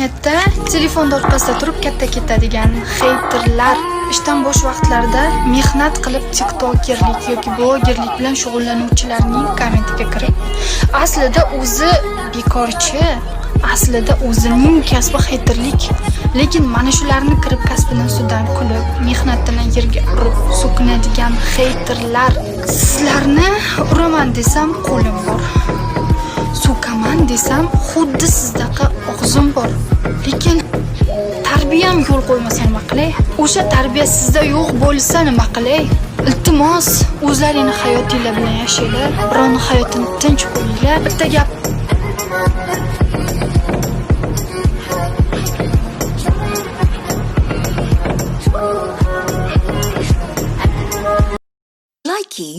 internetda telefon orqasida turib katta ketadigan heyterlar ishdan bo'sh vaqtlarida mehnat qilib tiktokerlik yoki blogerlik bilan shug'ullanuvchilarning kommentiga kirib, aslida o'zi bekorchi, aslida o'zining kasbi heyterlik, lekin mana shularni kirib kasbidan ustidan kulib, mehnatidan yerga urib so'kinadigan heyterlar, sizlarni uraman desam qo'lim bor. So'kaman desam xuddi sizdaqa og'zim bor. Lekin tarbiyam yo'l qo'ymasa nima qilay? O'sha tarbiya sizda yo'q bo'lsa nima qilay? Iltimos, o'zlaringning hayotinglar bilan yashanglar, birovning hayotini tinch qo'yinglar. Bitta gap Likey